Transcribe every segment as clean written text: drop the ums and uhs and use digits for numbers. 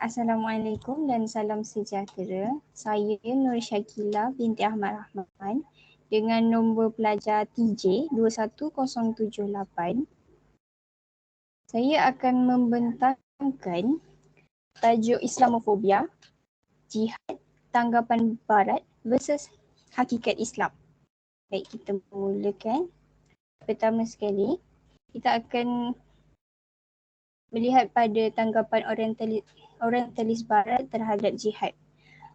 Assalamualaikum dan salam sejahtera. Saya Nur Syakila binti Ahmad Rahman dengan nombor pelajar TJ 21078. Saya akan membentangkan tajuk Islamofobia, Jihad, Tanggapan Barat versus Hakikat Islam. Baik, kita mulakan. Pertama sekali, kita akan melihat pada tanggapan orientalis barat terhadap jihad.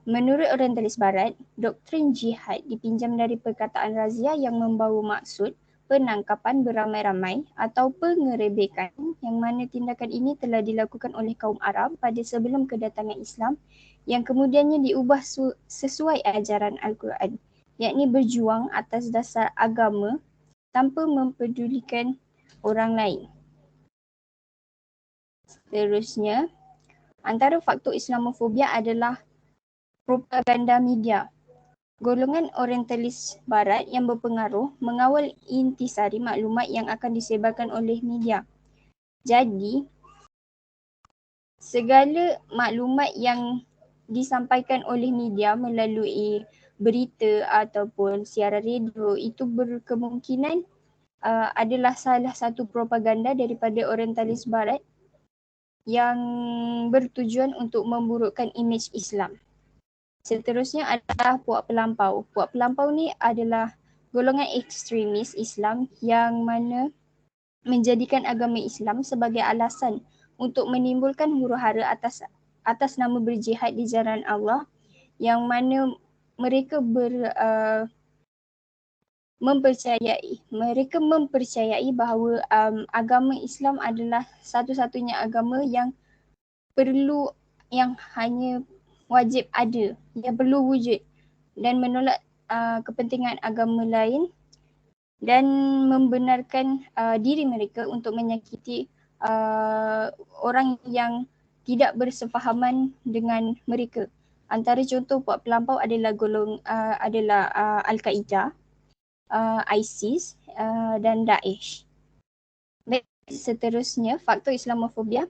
Menurut orientalis barat, doktrin jihad dipinjam dari perkataan razia yang membawa maksud penangkapan beramai-ramai atau pengerebekan, yang mana tindakan ini telah dilakukan oleh kaum Arab pada sebelum kedatangan Islam yang kemudiannya diubah sesuai ajaran Al-Quran, yakni berjuang atas dasar agama tanpa mempedulikan orang lain. Seterusnya, antara faktor Islamofobia adalah propaganda media. Golongan orientalis barat yang berpengaruh mengawal intisari maklumat yang akan disebarkan oleh media. Jadi, segala maklumat yang disampaikan oleh media melalui berita ataupun siaran radio itu berkemungkinan adalah salah satu propaganda daripada orientalis barat yang bertujuan untuk memburukkan imej Islam. Seterusnya adalah puak pelampau. Puak pelampau ni adalah golongan ekstremis Islam yang mana menjadikan agama Islam sebagai alasan untuk menimbulkan huru-hara atas nama berjihad di jalan Allah, yang mana mereka mempercayai bahawa agama Islam adalah satu-satunya agama yang hanya wajib ada, yang perlu wujud, dan menolak kepentingan agama lain dan membenarkan diri mereka untuk menyakiti orang yang tidak bersefahaman dengan mereka. Antara contoh puak pelampau adalah Al-Qaeda, ISIS dan Daesh. Baik, seterusnya faktor Islamofobia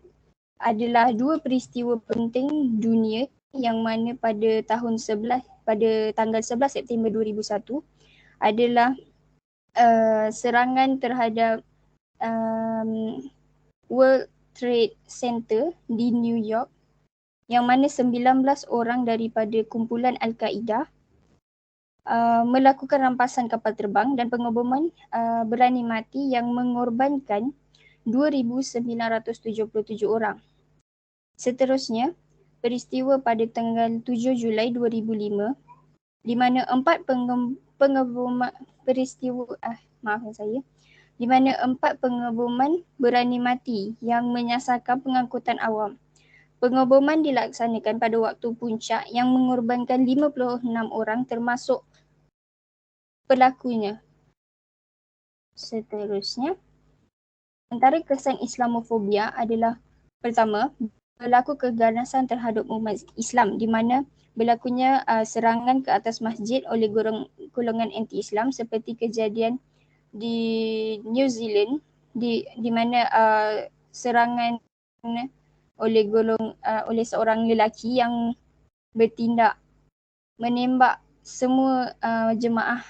adalah dua peristiwa penting dunia yang mana pada tanggal 11 September 2001 adalah serangan terhadap World Trade Center di New York, yang mana 19 orang daripada kumpulan Al-Qaeda melakukan rampasan kapal terbang dan pengeboman berani mati yang mengorbankan 2,977 orang. Seterusnya, peristiwa pada tanggal 7 Julai 2005 di mana empat pengeboman berani mati yang menyasarkan pengangkutan awam. Pengeboman dilaksanakan pada waktu puncak yang mengorbankan 56 orang termasuk pelakunya. Seterusnya, antara kesan Islamofobia adalah pertama, berlaku keganasan terhadap umat Islam di mana berlakunya serangan ke atas masjid oleh golongan anti-Islam seperti kejadian di New Zealand di mana serangan oleh seorang lelaki yang bertindak menembak semua jemaah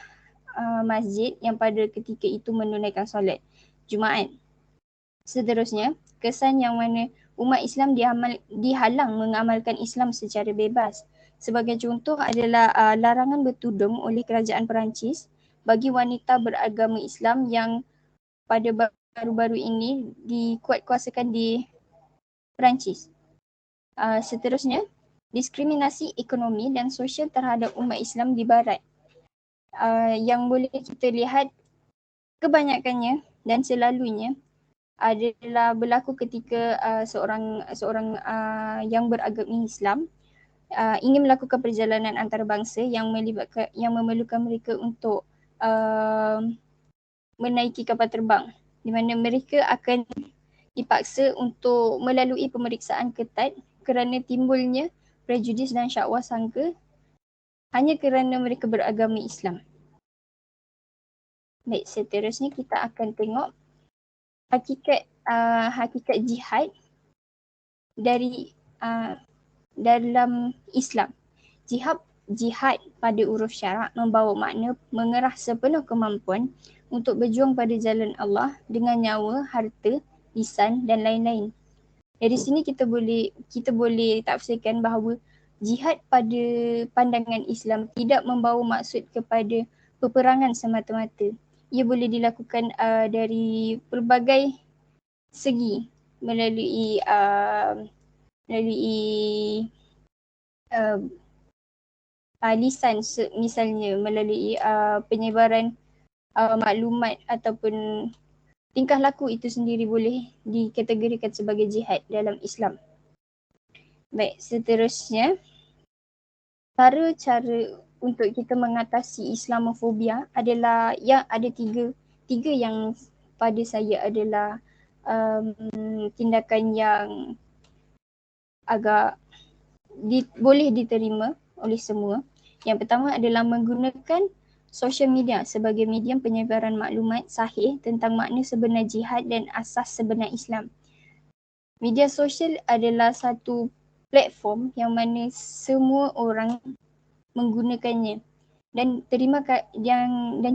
masjid yang pada ketika itu menunaikan solat Jumaat. Seterusnya, kesan yang mana umat Islam dihalang mengamalkan Islam secara bebas. Sebagai contoh adalah larangan bertudung oleh kerajaan Perancis bagi wanita beragama Islam yang pada baru-baru ini dikuatkuasakan di Perancis. Seterusnya, diskriminasi ekonomi dan sosial terhadap umat Islam di Barat. Yang boleh kita lihat kebanyakannya dan selalunya adalah berlaku ketika seorang yang beragama Islam ingin melakukan perjalanan antarabangsa yang memerlukan mereka untuk menaiki kapal terbang, di mana mereka akan dipaksa untuk melalui pemeriksaan ketat kerana timbulnya prejudis dan syakwa sangka hanya kerana mereka beragama Islam. Baik, seterusnya kita akan tengok hakikat jihad dari dalam Islam. Jihad pada uruf syarak membawa makna mengerah sepenuh kemampuan untuk berjuang pada jalan Allah dengan nyawa, harta, lisan dan lain-lain. Dari sini kita boleh tafsirkan bahawa jihad pada pandangan Islam tidak membawa maksud kepada peperangan semata-mata. Ia boleh dilakukan dari pelbagai segi melalui lisan, misalnya melalui penyebaran maklumat ataupun tingkah laku itu sendiri boleh dikategorikan sebagai jihad dalam Islam. Baik, seterusnya cara-cara untuk kita mengatasi Islamofobia adalah ada tiga yang pada saya adalah tindakan yang agak boleh diterima oleh semua. Yang pertama adalah menggunakan social media sebagai medium penyebaran maklumat sahih tentang makna sebenar jihad dan asas sebenar Islam. Media sosial adalah satu platform yang mana semua orang menggunakannya dan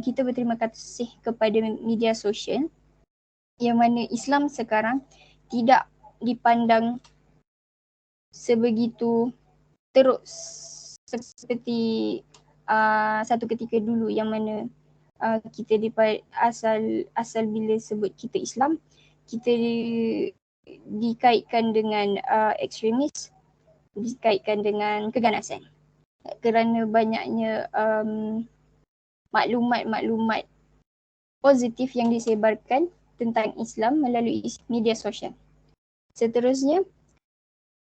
kita berterima kasih kepada media sosial yang mana Islam sekarang tidak dipandang sebegitu teruk seperti satu ketika dulu yang mana kita asal bila sebut kita Islam, kita dikaitkan dengan ekstremis, dikaitkan dengan keganasan kerana banyaknya maklumat-maklumat positif yang disebarkan tentang Islam melalui media sosial. Seterusnya,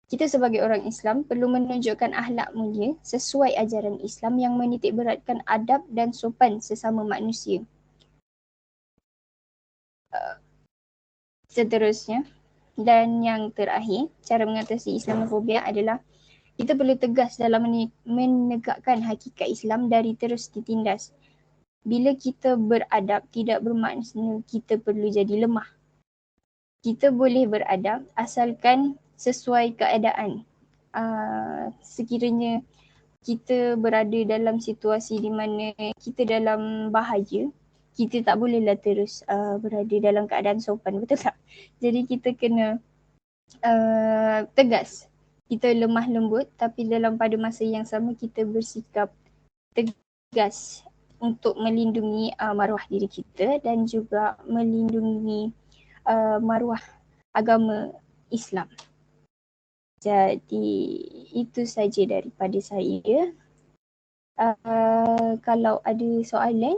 kita sebagai orang Islam perlu menunjukkan akhlak mulia sesuai ajaran Islam yang menitik beratkan adab dan sopan sesama manusia. Seterusnya, dan yang terakhir, cara mengatasi Islamofobia adalah kita perlu tegas dalam menegakkan hakikat Islam dari terus ditindas. Bila kita beradab tidak bermakna kita perlu jadi lemah. Kita boleh beradab asalkan sesuai keadaan. Sekiranya kita berada dalam situasi di mana kita dalam bahaya, kita tak bolehlah terus berada dalam keadaan sopan, betul tak? Jadi kita kena tegas. Kita lemah lembut tapi pada masa yang sama kita bersikap tegas untuk melindungi maruah diri kita dan juga melindungi maruah agama Islam. Jadi itu saja daripada saya. Kalau ada soalan,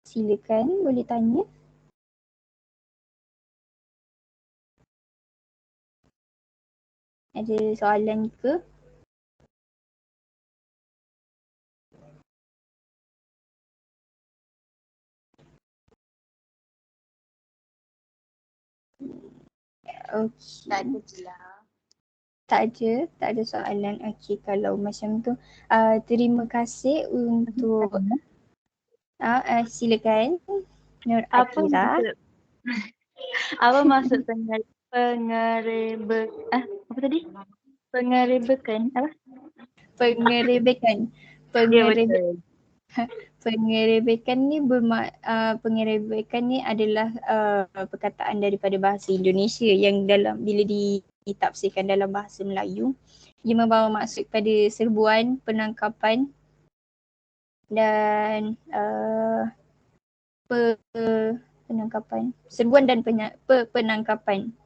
silakan boleh tanya. Ada soalan ke? Okey. Tak ada soalan. Okey, kalau macam tu terima kasih untuk silakan Nur Akira. Apa maksud pengerebekan apa? Pengerebekan. Pengerebekan ni pengerebekan ni adalah perkataan daripada bahasa Indonesia yang bila ditafsirkan dalam bahasa Melayu, ia membawa maksud pada serbuan, penangkapan dan serbuan dan penangkapan.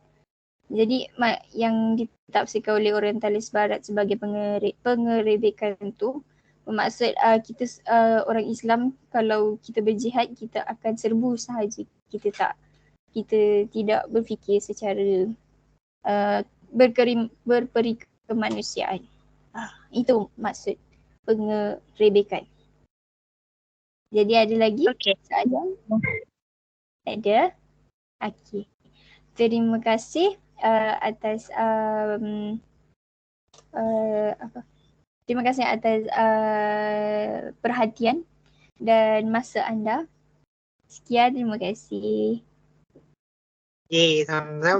Jadi yang ditafsirkan oleh orientalis barat sebagai pengerebekan tu bermaksud kita orang Islam kalau kita berjihad kita akan serbu sahaja. Kita tidak berfikir secara berperi kemanusiaan. Itu maksud pengerebekan. Jadi ada lagi soalan? Ada? Okey. Terima kasih atas terima kasih atas perhatian dan masa anda. Sekian, terima kasih. Sama-sama.